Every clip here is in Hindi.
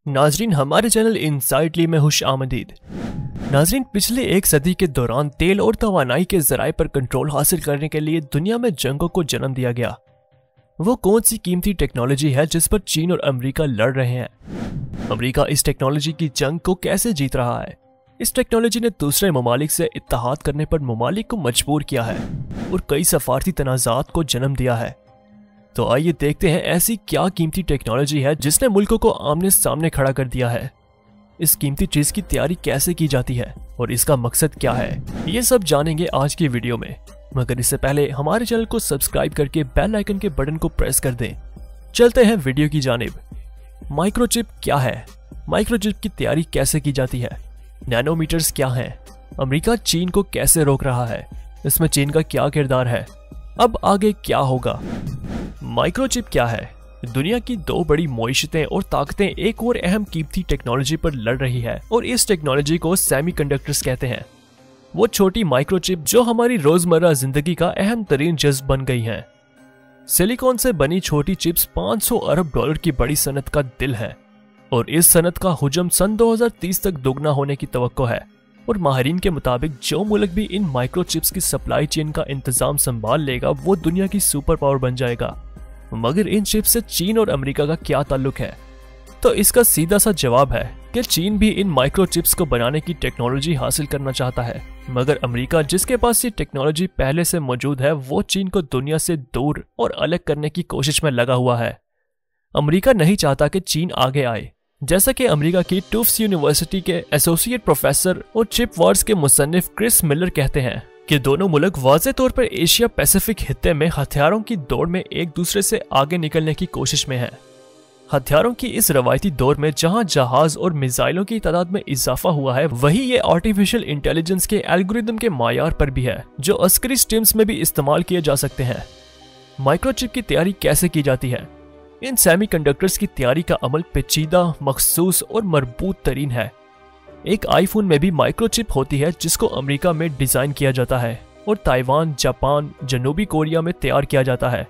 नाजरीन, हमारे चैनल इनसाइटली में खुश आमदीद। नाजरीन, पिछले एक सदी के दौरान तेल और तवानाई के जराए पर कंट्रोल हासिल करने के लिए दुनिया में जंगों को जन्म दिया गया। वो कौन सी कीमती टेक्नोलॉजी है जिस पर चीन और अमेरिका लड़ रहे हैं? अमेरिका इस टेक्नोलॉजी की जंग को कैसे जीत रहा है? इस टेक्नोलॉजी ने दूसरे ममालिक से इत्तेहाद करने पर ममालिक को मजबूर किया है और कई सफारती तनाज़ात को जन्म दिया है। तो आइए देखते हैं ऐसी क्या कीमती टेक्नोलॉजी है जिसने मुल्कों को आमने सामने खड़ा कर दिया है। इस कीमती चीज की तैयारी कैसे की जाती है और इसका मकसद क्या है, ये सब जानेंगे आज की वीडियो में। मगर इससे पहले हमारे चैनल को सब्सक्राइब करके बेल आइकन के बटन को प्रेस कर दें। चलते हैं वीडियो की जानिब। माइक्रोचिप क्या है? माइक्रोचिप की तैयारी कैसे की जाती है? नैनोमीटर्स क्या हैं? अमेरिका चीन को कैसे रोक रहा है? इसमें चीन का क्या किरदार है? अब आगे क्या होगा? माइक्रोचिप क्या है? दुनिया की दो बड़ी मईशतें और ताकतें एक और अहम कीमती टेक्नोलॉजी पर लड़ रही है और इस टेक्नोलॉजी को सेमीकंडक्टर्स कहते हैं। वो छोटी माइक्रोचिप जो हमारी रोजमर्रा जिंदगी का अहम तरीन जज्ब बन गई हैं। सिलिकॉन से बनी छोटी चिप्स 500 अरब डॉलर की बड़ी सनत का दिल है और इस सनत का हुजम सन 2030 तक दोगुना होने की तवक्को है। और माहिरीन के मुताबिक जो मुल्क भी इन माइक्रोचिप्स की सप्लाई चेन का इंतजाम संभाल लेगा वो दुनिया की सुपर पावर बन जाएगा। मगर इन चिप्स से चीन और अमेरिका का क्या ताल्लुक है? तो इसका सीधा सा जवाब है कि चीन भी इन माइक्रोचिप्स को बनाने की टेक्नोलॉजी हासिल करना चाहता है, मगर अमेरिका जिसके पास ये टेक्नोलॉजी पहले से मौजूद है वो चीन को दुनिया से दूर और अलग करने की कोशिश में लगा हुआ है। अमेरिका नहीं चाहता कि चीन आगे आए। जैसा कि अमेरिका की टुफ्स यूनिवर्सिटी के एसोसिएट प्रोफेसर और चिप वॉर्स के मुसन्निफ क्रिस मिलर कहते हैं कि दोनों मुल्क वाज़े तौर पर एशिया पैसिफिक खित्ते में हथियारों की दौड़ में एक दूसरे से आगे निकलने की कोशिश में हैं। हथियारों की इस रवायती दौर में जहां जहाज और मिसाइलों की तादाद में इजाफा हुआ है, वही ये आर्टिफिशियल इंटेलिजेंस के एल्गोरिदम के मायार पर भी है जो अस्करी स्ट्रीम्स में भी इस्तेमाल किए जा सकते हैं। माइक्रोचिप की तैयारी कैसे की जाती है? इन सेमीकंडक्टर्स की तैयारी का अमल पेचीदा, मखसूस और मरबूत तरीन है। एक आईफोन में भी माइक्रोचिप होती है जिसको अमेरिका में डिजाइन किया जाता है और ताइवान, जापान, जनूबी कोरिया में तैयार किया जाता है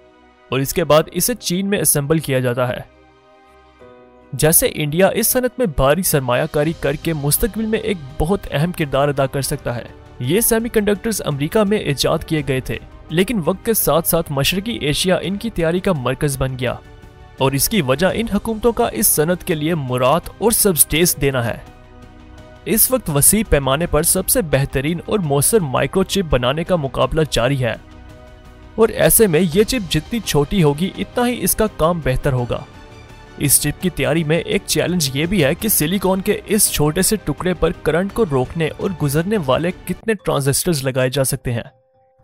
और इसके बाद इसे चीन में असेंबल किया जाता है। जैसे इंडिया इस सनत में भारी सरमायाकारी करके मुस्तकबिल में एक बहुत अहम किरदार अदा कर सकता है। ये सेमीकंडक्टर्स अमेरिका में इजाद किए गए थे, लेकिन वक्त के साथ साथ मशरकी एशिया इनकी तैयारी का मरकज बन गया और इसकी वजह इन हुकूमतों का इस सनत के लिए मुराद और सब्सटेस देना है। इस वक्त वसी पैमाने पर सबसे बेहतरीन और मौसर माइक्रोचिप बनाने का मुकाबला जारी है और ऐसे में ये चिप जितनी छोटी होगी इतना ही इसका काम बेहतर होगा। इस चिप की तैयारी में एक चैलेंज ये भी है कि सिलिकॉन के इस छोटे से टुकड़े पर करंट को रोकने और गुजरने वाले कितने ट्रांजिस्टर्स लगाए जा सकते हैं।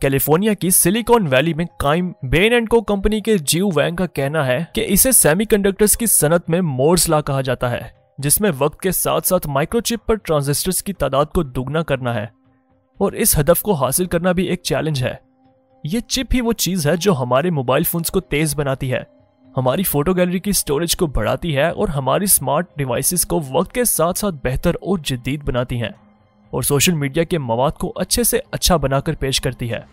कैलिफोर्निया की सिलिकॉन वैली में कायम बेन एंड को कंपनी के जीव वैंग का कहना है कि इसे सेमीकंडक्टर्स की सनत में मोर्स लॉ कहा जाता है, जिसमें वक्त के साथ साथ माइक्रोचिप पर ट्रांजिस्टर्स की तादाद को दुगना करना है और इस हदफ को हासिल करना भी एक चैलेंज है। ये चिप ही वो चीज है जो हमारे मोबाइल फोन्स को तेज बनाती है, हमारी फोटो गैलरी की स्टोरेज को बढ़ाती है और हमारी स्मार्ट डिवाइसेस को वक्त के साथ साथ बेहतर और जदीद बनाती हैं और सोशल मीडिया के मवाद को अच्छे से अच्छा बनाकर पेश करती है।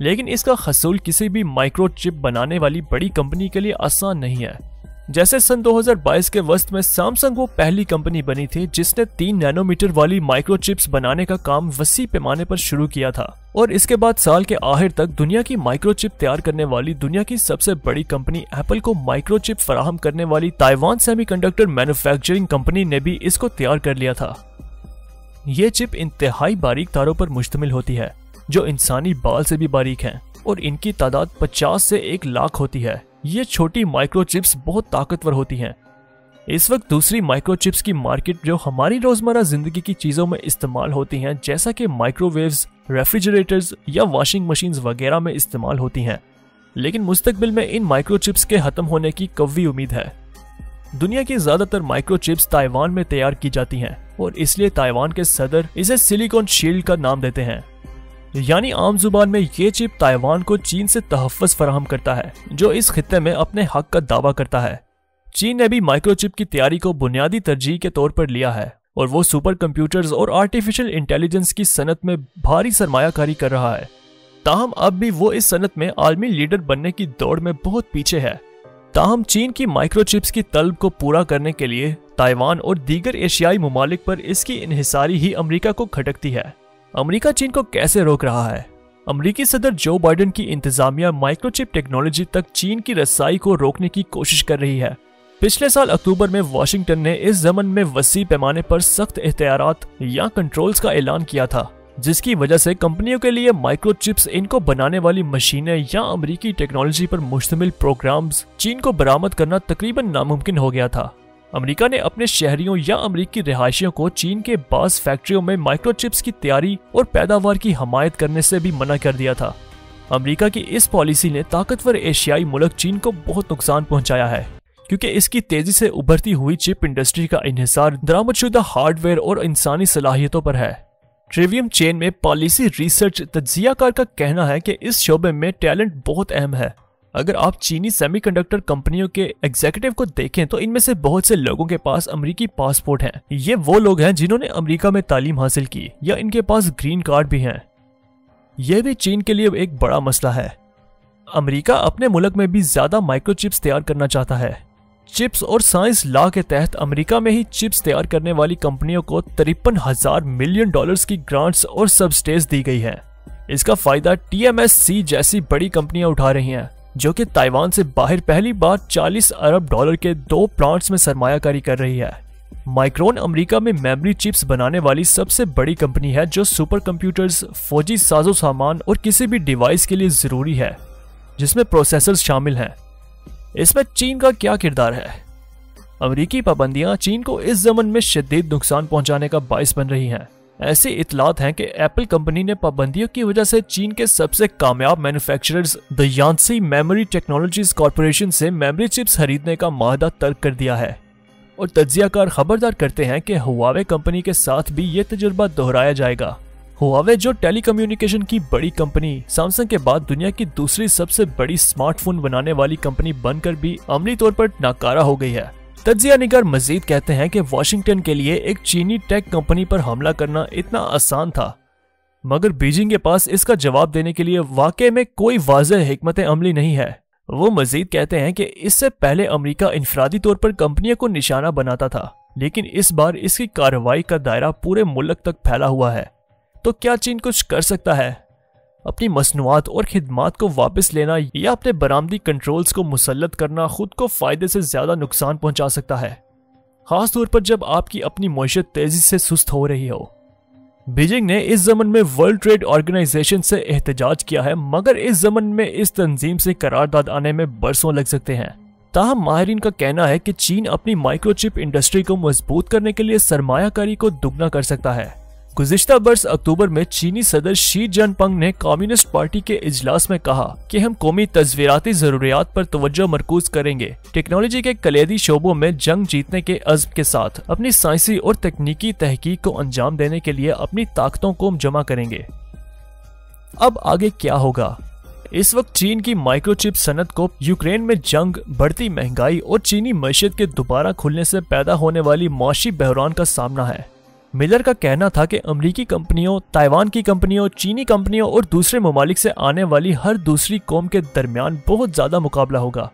लेकिन इसका हसूल किसी भी माइक्रोचिप बनाने वाली बड़ी कंपनी के लिए आसान नहीं है। जैसे सन 2022 के वस्त में सैमसंग वो पहली कंपनी बनी थी जिसने 3 नैनोमीटर वाली माइक्रोचिप्स बनाने का काम वसी पैमाने पर शुरू किया था और इसके बाद साल के आखिर तक दुनिया की माइक्रोचिप तैयार करने वाली दुनिया की सबसे बड़ी कंपनी एप्पल को माइक्रोचिप फराहम करने वाली ताइवान सेमीकंडक्टर मैन्युफैक्चरिंग कंपनी ने भी इसको तैयार कर लिया था। ये चिप इंतहाई बारीक तारों पर मुश्तमिल होती है जो इंसानी बाल से भी बारीक हैं और इनकी तादाद 50 से 1 लाख होती है। ये छोटी माइक्रोचिप्स बहुत ताकतवर होती हैं। इस वक्त दूसरी माइक्रोचिप्स की मार्केट जो हमारी रोजमर्रा जिंदगी की चीजों में इस्तेमाल होती हैं, जैसा कि माइक्रोवेव्स, रेफ्रिजरेटर्स या वॉशिंग मशीन्स वगैरह में इस्तेमाल होती हैं। लेकिन मुस्तकबिल में इन माइक्रोचिप्स के खत्म होने की कव्वी उम्मीद है। दुनिया की ज्यादातर माइक्रोचिप्स ताइवान में तैयार की जाती हैं और इसलिए ताइवान के सदर इसे सिलिकॉन शील्ड का नाम देते हैं। यानी आम जुबान में ये चिप ताइवान को चीन से तहफ़्फ़ुज़ फराहम करता है जो इस खित्ते में अपने हक का दावा करता है। चीन ने भी माइक्रोचिप की तैयारी को बुनियादी तरजीह के तौर पर लिया है और वो सुपर कंप्यूटर्स और आर्टिफिशियल इंटेलिजेंस की सनत में भारी सरमायाकारी कर रहा है। ताहम अब भी वो इस सनत में आलमी लीडर बनने की दौड़ में बहुत पीछे है। ताहम चीन की माइक्रोचिप्स की तलब को पूरा करने के लिए ताइवान और दीगर एशियाई ममालिक पर इसकी इन्हिसारी ही अमेरिका को खटकती है। अमेरिका चीन को कैसे रोक रहा है? अमेरिकी सदर जो बाइडेन की इंतजामिया माइक्रोचिप टेक्नोलॉजी तक चीन की रसाई को रोकने की कोशिश कर रही है। पिछले साल अक्टूबर में वाशिंगटन ने इस ज़मन में वसी पैमाने पर सख्त एहतियात या कंट्रोल्स का ऐलान किया था, जिसकी वजह से कंपनियों के लिए माइक्रोचिप्स, इनको बनाने वाली मशीनें या अमेरिकी टेक्नोलॉजी पर मुश्तमिल प्रोग्राम्स चीन को बरामद करना तकरीबन नामुमकिन हो गया था। अमेरिका ने अपने शहरियों या अमेरिकी रिहायशियों को चीन के बास फैक्ट्रियों में माइक्रोचिप्स की तैयारी और पैदावार की हमायत करने से भी मना कर दिया था। अमेरिका की इस पॉलिसी ने ताकतवर एशियाई मुल्क चीन को बहुत नुकसान पहुंचाया है, क्योंकि इसकी तेजी से उभरती हुई चिप इंडस्ट्री का इन्हिसार दरामदशुदा हार्डवेयर और इंसानी सलाहियतों पर है। ट्रिवियम चेन में पॉलिसी रिसर्च तज्जियाकार का कहना है कि इस शोबे में टैलेंट बहुत अहम है। अगर आप चीनी सेमीकंडक्टर कंपनियों के एग्जीक्यूटिव को देखें तो इनमें से बहुत से लोगों के पास अमेरिकी पासपोर्ट हैं। ये वो लोग हैं जिन्होंने अमेरिका में तालीम हासिल की या इनके पास ग्रीन कार्ड भी हैं। यह भी चीन के लिए एक बड़ा मसला है। अमेरिका अपने मुल्क में भी ज्यादा माइक्रोचिप्स तैयार करना चाहता है। चिप्स और साइंस लॉ के तहत अमेरिका में ही चिप्स तैयार करने वाली कंपनियों को 53,000 मिलियन डॉलर्स की ग्रांट्स और सब्सिडीज दी गई है। इसका फायदा TSMC जैसी बड़ी कंपनियां उठा रही हैं, जो कि ताइवान से बाहर पहली बार 40 अरब डॉलर के 2 प्लांट्स में सरमायाकारी कर रही है। माइक्रोन अमेरिका में मेमोरी चिप्स बनाने वाली सबसे बड़ी कंपनी है, जो सुपर कंप्यूटर्स, फौजी साजो सामान और किसी भी डिवाइस के लिए जरूरी है, जिसमें प्रोसेसर्स शामिल हैं। इसमें चीन का क्या किरदार है? अमेरिकी पाबंदियां चीन को इस ज़मन में शदीद नुकसान पहुंचाने का बाइस बन रही हैं। ऐसी इतलात हैं कि एप्पल कंपनी ने पाबंदियों की वजह से चीन के सबसे कामयाब manufacturers the Yangtze memory technologies corporation से मेमोरी चिप्स खरीदने का माहदा तर्क कर दिया है। और तज्जियाकार खबरदार करते हैं कि हुआवे कंपनी के साथ भी ये तजुर्बा दोहराया जाएगा। हुआवे, जो टेलीकम्युनिकेशन की बड़ी कंपनी सैमसंग के बाद दुनिया की दूसरी सबसे बड़ी स्मार्टफोन बनाने वाली कंपनी बनकर भी अमली तौर पर नाकारा हो गई है। तज्जिया निगार मजीद कहते हैं कि वाशिंगटन के लिए एक चीनी टेक कंपनी पर हमला करना इतना आसान था, मगर बीजिंग के पास इसका जवाब देने के लिए वाकई में कोई वाज़ेह हिकमत अमली नहीं है। वो मजीद कहते हैं कि इससे पहले अमेरिका इनफरादी तौर पर कंपनियों को निशाना बनाता था, लेकिन इस बार इसकी कार्रवाई का दायरा पूरे मुल्क तक फैला हुआ है। तो क्या चीन कुछ कर सकता है? अपनी मसनूआत और खिदमात को वापस लेना या अपने बरामदी कंट्रोल्स को मुसल्लत करना खुद को फायदे से ज्यादा नुकसान पहुंचा सकता है, खास तौर पर जब आपकी अपनी मईशत तेजी से सुस्त हो रही हो। बीजिंग ने इस ज़मन में वर्ल्ड ट्रेड ऑर्गेनाइजेशन से एहतजाज किया है, मगर इस ज़मन में इस तंजीम से करारदाद आने में बरसों लग सकते हैं। ताहम माहिरीन का कहना है कि चीन अपनी माइक्रोचिप इंडस्ट्री को मजबूत करने के लिए सरमायाकारी को दुगना कर सकता है। गुज़िश्ता बरस अक्टूबर में चीनी सदर शी जिनपिंग ने कम्युनिस्ट पार्टी के इजलास में कहा कि हम कौमी तस्वीराती जरूरियात पर तवज्जो मरकूज करेंगे, टेक्नोलॉजी के कलीदी शोबों में जंग जीतने के अज़्म के साथ अपनी साइंसी और तकनीकी तहकीक को अंजाम देने के लिए अपनी ताकतों को जमा करेंगे। अब आगे क्या होगा? इस वक्त चीन की माइक्रोचिप सनत को यूक्रेन में जंग, बढ़ती महंगाई और चीनी मईशत के दोबारा खुलने से पैदा होने वाली माशी बहरान का सामना है। मिलर का कहना था कि अमेरिकी कंपनियों, ताइवान की कंपनियों, चीनी कंपनियों और दूसरे ममालिक से आने वाली हर दूसरी कौम के दरमियान बहुत ज्यादा मुकाबला होगा,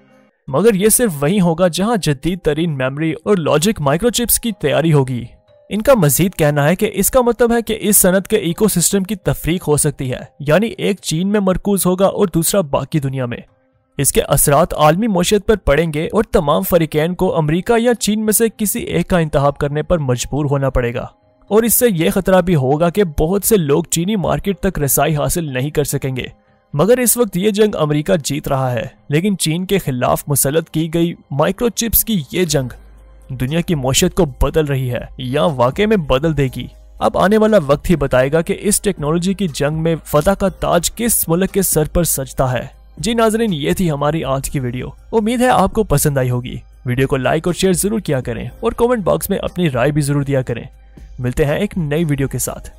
मगर यह सिर्फ वहीं होगा जहां जदीद तरीन मेमोरी और लॉजिक माइक्रोचिप्स की तैयारी होगी। इनका मजीद कहना है कि इसका मतलब है कि इस सनत के इकोसिस्टम की तफरीक हो सकती है, यानी एक चीन में मरकूज होगा और दूसरा बाकी दुनिया में। इसके असरात आलमी मईशत पर पड़ेंगे और तमाम फरीकैन को अमेरिका या चीन में से किसी एक का इंतखाब करने पर मजबूर होना पड़ेगा। और इससे यह खतरा भी होगा कि बहुत से लोग चीनी मार्केट तक रसाई हासिल नहीं कर सकेंगे। मगर इस वक्त ये जंग अमेरिका जीत रहा है, लेकिन चीन के खिलाफ मुसल्लत की गई माइक्रोचिप्स की ये जंग दुनिया की मईशत को बदल रही है या वाकई में बदल देगी। अब आने वाला वक्त ही बताएगा कि इस टेक्नोलॉजी की जंग में फतह का ताज किस मुल्क के सर पर सजता है। जी नाजरीन, ये थी हमारी आज की वीडियो। उम्मीद है आपको पसंद आई होगी। वीडियो को लाइक और शेयर जरूर किया करें और कमेंट बॉक्स में अपनी राय भी जरूर दिया करें। मिलते हैं एक नई वीडियो के साथ।